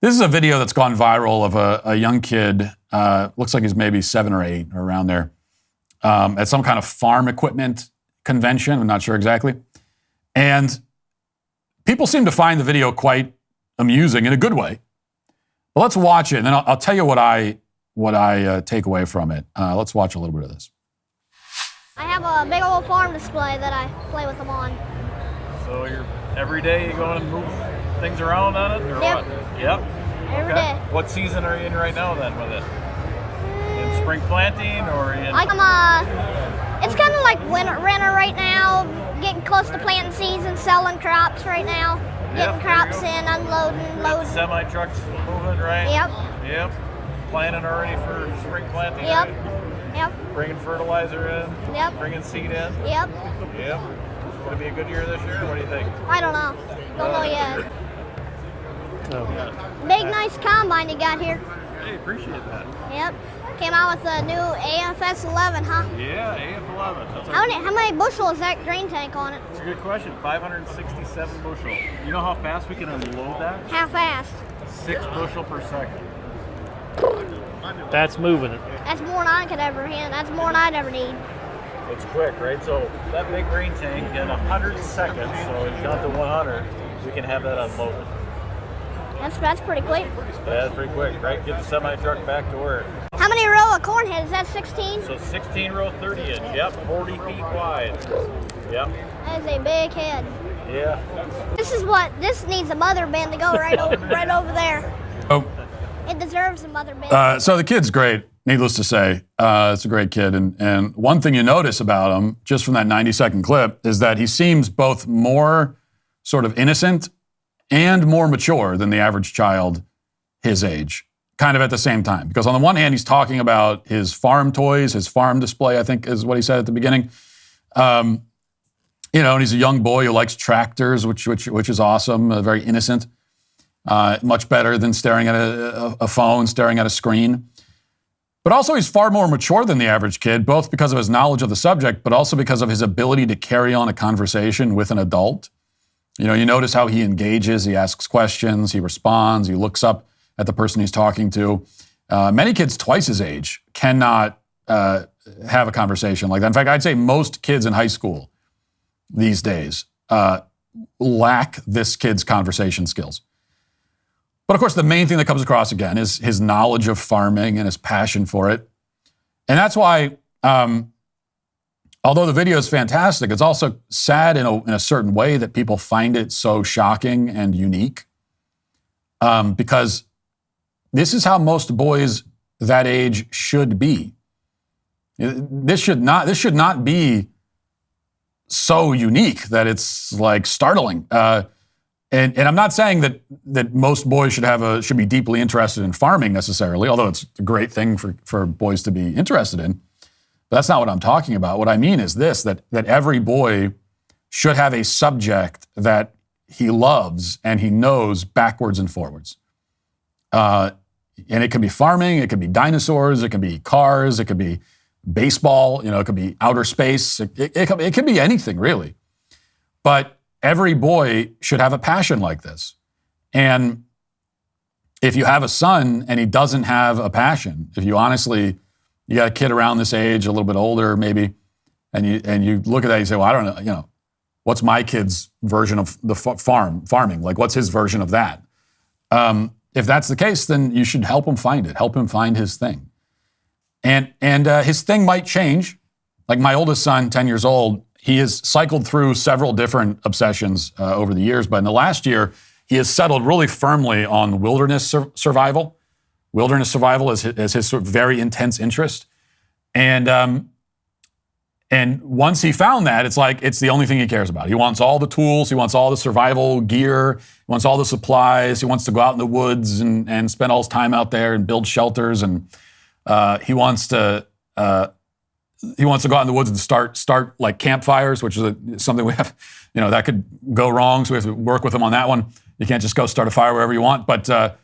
This is a video that's gone viral of a young kid, looks like he's maybe 7 or 8 or around there, at some kind of farm equipment convention. I'm not sure exactly. And people seem to find the video quite amusing in a good way. But let's watch it, and then I'll tell you what I take away from it. Let's watch a little bit of this. I have a big old farm display that I play with them on. So every day you go and move things around on it, or Yep. what? Yep. Every day. What season are you in right now then with it? In spring planting or in? It's kind of like winter right now. Getting close to planting season, selling crops right now. Getting crops in, unloading, loading. Semi trucks moving, right? Yep. Yep. Planning already for spring planting. Yep. Right? Yep. Bringing fertilizer in. Yep. Bringing seed in. Yep. Yep. Gonna be a good year this year. What do you think? I don't know. Don't know yet. Oh. Big nice combine you got here. Hey, appreciate that. Yep. Came out with a new AFS 11, huh? Yeah, AF11. That's How many bushel is that grain tank on it? That's a good question. 567 bushel. You know how fast we can unload that? How fast? 6 bushel per second. That's moving it. That's more than I could ever handle. That's more than I'd ever need. It's quick, right? So that big grain tank in 100 seconds, so if you count to 100, we can have that unloaded. That's pretty quick. That's pretty quick, right? Get the semi-truck back to work. How many row of corn heads? Is that 16? So 16 row 30 inch, yep, 40 feet wide. Yep. That is a big head. Yeah. This needs a mother bin to go right over there. Oh. It deserves a mother bin. So the kid's great, needless to say. It's a great kid. And one thing you notice about him, just from that 90-second clip, is that he seems both more sort of innocent and more mature than the average child his age, kind of at the same time. Because on the one hand, he's talking about his farm toys, his farm display, I think is what he said at the beginning. And he's a young boy who likes tractors, which is awesome, very innocent. Much better than staring at a phone, staring at a screen. But also he's far more mature than the average kid, both because of his knowledge of the subject, but also because of his ability to carry on a conversation with an adult. You notice how he engages, he asks questions, he responds, he looks up at the person he's talking to. Many kids twice his age cannot have a conversation like that. In fact, I'd say most kids in high school these days lack this kid's conversation skills. But of course, the main thing that comes across again is his knowledge of farming and his passion for it. And that's why, although the video is fantastic, it's also sad in a certain way that people find it so shocking and unique. Because this is how most boys that age should be. This should not be so unique that it's like startling. And I'm not saying that most boys should be deeply interested in farming necessarily, although it's a great thing for boys to be interested in. But that's not what I'm talking about. What I mean is this, that every boy should have a subject that he loves and he knows backwards and forwards. And it could be farming, it could be dinosaurs, it could be cars, it could be baseball, it could be outer space. It could be anything, really. But every boy should have a passion like this. And if you have a son and he doesn't have a passion, if you got a kid around this age, a little bit older maybe, and you look at that and you say, well, I don't know, what's my kid's version of the farming? Like, what's his version of that? If that's the case, then you should help him find it. Help him find his thing. And his thing might change. Like my oldest son, 10 years old, he has cycled through several different obsessions over the years, but in the last year, he has settled really firmly on wilderness survival. Wilderness survival is his sort of very intense interest. And once he found that, it's the only thing he cares about. He wants all the tools, he wants all the survival gear, he wants all the supplies, he wants to go out in the woods and spend all his time out there and build shelters, and he wants to go out in the woods and start like campfires, which is something we have, that could go wrong. So we have to work with him on that one. You can't just go start a fire wherever you want. But that's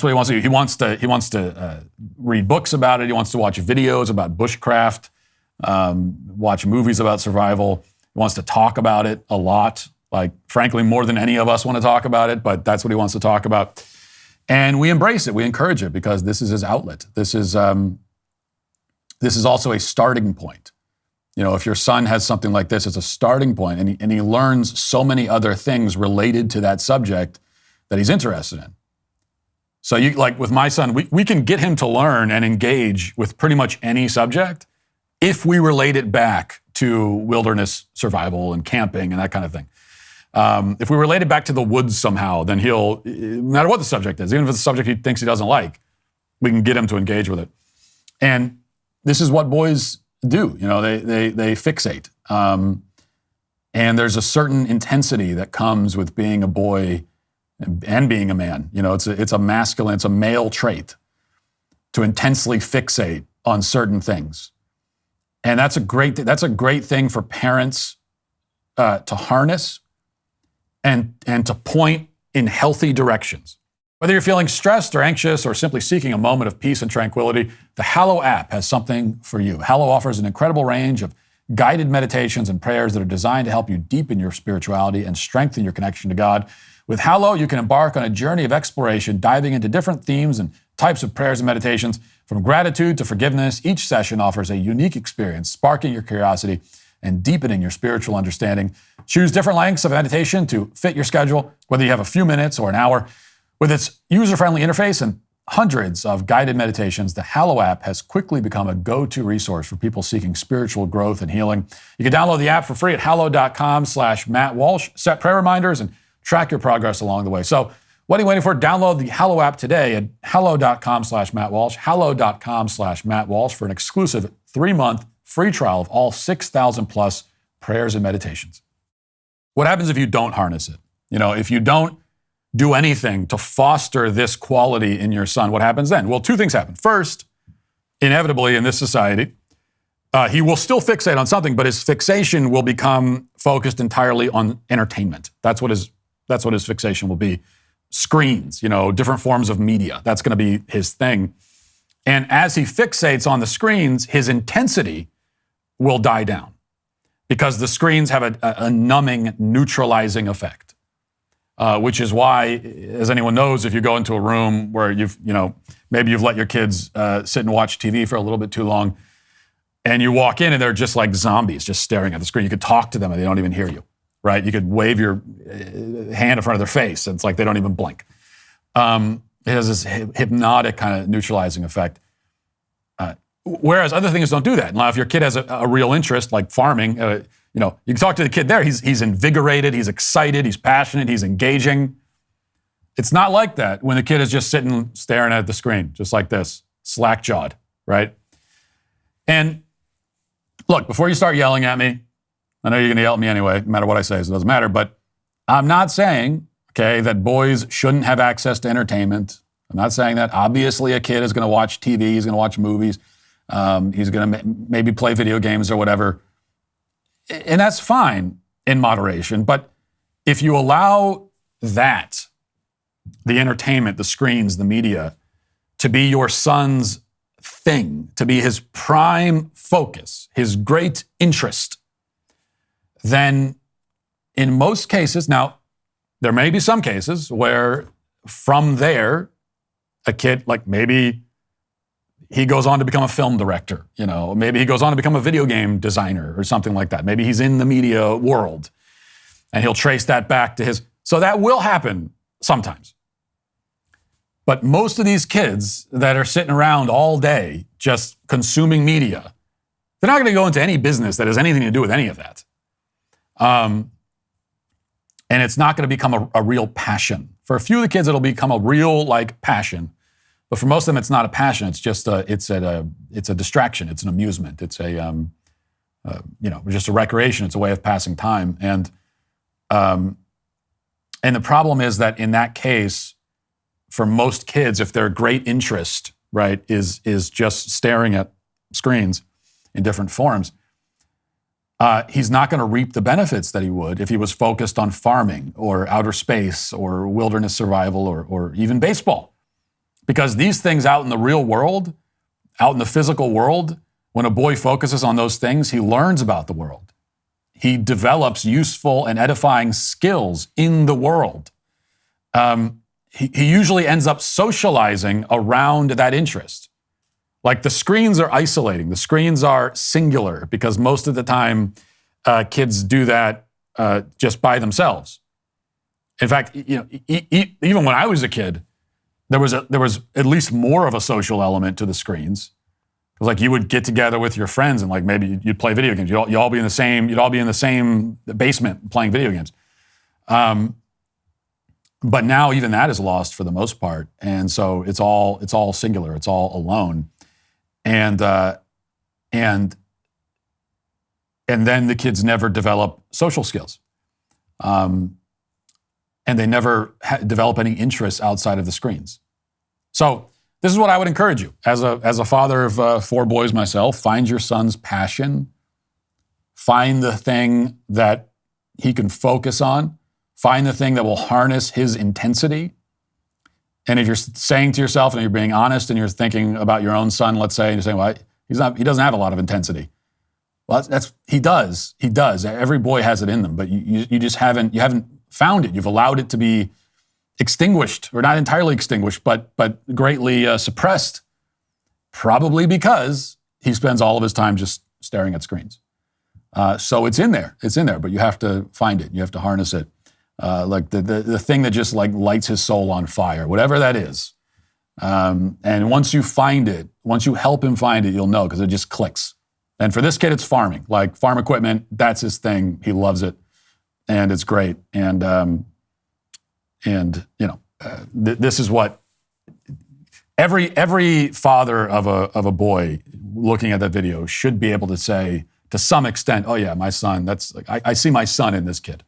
what he wants to do. He wants to read books about it. He wants to watch videos about bushcraft, watch movies about survival. He wants to talk about it a lot, like, frankly, more than any of us want to talk about it, but that's what he wants to talk about. And we embrace it, we encourage it, because this is his outlet. This is also a starting point. You know, if your son has something like this, it's a starting point, and he learns so many other things related to that subject that he's interested in. So you, like with my son, we can get him to learn and engage with pretty much any subject if we relate it back to wilderness survival and camping and that kind of thing. If we relate it back to the woods somehow, then he'll, no matter what the subject is, even if it's a subject he thinks he doesn't like, we can get him to engage with it. And this is what boys do. You know, they fixate. And there's a certain intensity that comes with being a boy and being a man. You know, it's a masculine, it's a male trait to intensely fixate on certain things. And that's a great thing for parents to harness and to point in healthy directions. Whether you're feeling stressed or anxious or simply seeking a moment of peace and tranquility, the Hallow app has something for you. Hallow offers an incredible range of guided meditations and prayers that are designed to help you deepen your spirituality and strengthen your connection to God. With Hallow, you can embark on a journey of exploration, diving into different themes and types of prayers and meditations. From gratitude to forgiveness, each session offers a unique experience, sparking your curiosity and deepening your spiritual understanding. Choose different lengths of meditation to fit your schedule, whether you have a few minutes or an hour. With its user-friendly interface and hundreds of guided meditations, the Hallow app has quickly become a go-to resource for people seeking spiritual growth and healing. You can download the app for free at hallow.com/Matt Walsh, set prayer reminders, and track your progress along the way. So what are you waiting for? Download the Hallow app today at hallow.com/Matt Walsh, hallow.com/Matt Walsh for an exclusive 3-month free trial of all 6,000 plus prayers and meditations. What happens if you don't harness it? You know, if you don't do anything to foster this quality in your son, what happens then? Well, two things happen. First, inevitably in this society, he will still fixate on something, but his fixation will become focused entirely on entertainment. That's what his fixation will be. Screens, you know, different forms of media. That's going to be his thing. And as he fixates on the screens, his intensity will die down because the screens have a numbing, neutralizing effect. Which is why, as anyone knows, if you go into a room where maybe you've let your kids sit and watch TV for a little bit too long, and you walk in and they're just like zombies, just staring at the screen. You could talk to them and they don't even hear you, right? You could wave your hand in front of their face and it's like they don't even blink. It has this hypnotic kind of neutralizing effect. Whereas other things don't do that. Now, if your kid has a real interest, like farming, you can talk to the kid there. He's invigorated, he's excited, he's passionate, he's engaging. It's not like that when the kid is just sitting staring at the screen, just like this, slack-jawed, right? And look, before you start yelling at me, I know you're going to yell at me anyway, no matter what I say, so it doesn't matter, but I'm not saying, okay, that boys shouldn't have access to entertainment. I'm not saying that. Obviously, a kid is going to watch TV, he's going to watch movies, he's going to maybe play video games or whatever. And that's fine in moderation. But if you allow that, the entertainment, the screens, the media, to be your son's thing, to be his prime focus, his great interest, then in most cases, now, there may be some cases where from there, a kid, like maybe he goes on to become a film director, maybe he goes on to become a video game designer or something like that. Maybe he's in the media world and he'll trace that back to so that will happen sometimes. But most of these kids that are sitting around all day just consuming media, they're not going to go into any business that has anything to do with any of that. And it's not going to become a real passion. For a few of the kids, it'll become a real passion. But for most of them, it's not a passion. It's just it's a distraction. It's an amusement. It's just a recreation. It's a way of passing time. And the problem is that in that case, for most kids, if their great interest, right, is just staring at screens in different forms, he's not going to reap the benefits that he would if he was focused on farming or outer space or wilderness survival or even baseball. Because these things out in the real world, out in the physical world, when a boy focuses on those things, he learns about the world. he develops useful and edifying skills in the world. He usually ends up socializing around that interest. Like the screens are isolating. The screens are singular because most of the time kids do that just by themselves. In fact, even when I was a kid, there was at least more of a social element to the screens. Because like you would get together with your friends and like maybe you'd play video games. You'd all be in the same basement playing video games. But now even that is lost for the most part, and so it's all singular. It's all alone, and then the kids never develop social skills, and they never develop any interests outside of the screens. So this is what I would encourage you as a father of 4 boys myself. Find your son's passion. Find the thing that he can focus on. Find the thing that will harness his intensity. And if you're saying to yourself and you're being honest and you're thinking about your own son, let's say, and you're saying, well, he doesn't have a lot of intensity. Well, he does. Every boy has it in them, but you just haven't found it. You've allowed it to be extinguished, or not entirely extinguished, but greatly suppressed, probably because he spends all of his time just staring at screens. So it's in there, but you have to find it. You have to harness it. Like the thing that just like lights his soul on fire, whatever that is. And once you find it, once you help him find it, you'll know because it just clicks. And for this kid, it's farming, like farm equipment. That's his thing. He loves it, and it's great. And this is what every father of a boy looking at that video should be able to say to some extent. Oh yeah, my son. That's like I see my son in this kid.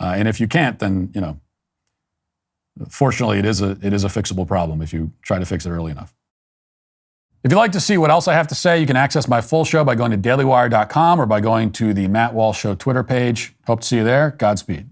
And if you can't, then, fortunately, it is a fixable problem if you try to fix it early enough. If you'd like to see what else I have to say, you can access my full show by going to dailywire.com or by going to the Matt Walsh Show Twitter page. Hope to see you there. Godspeed.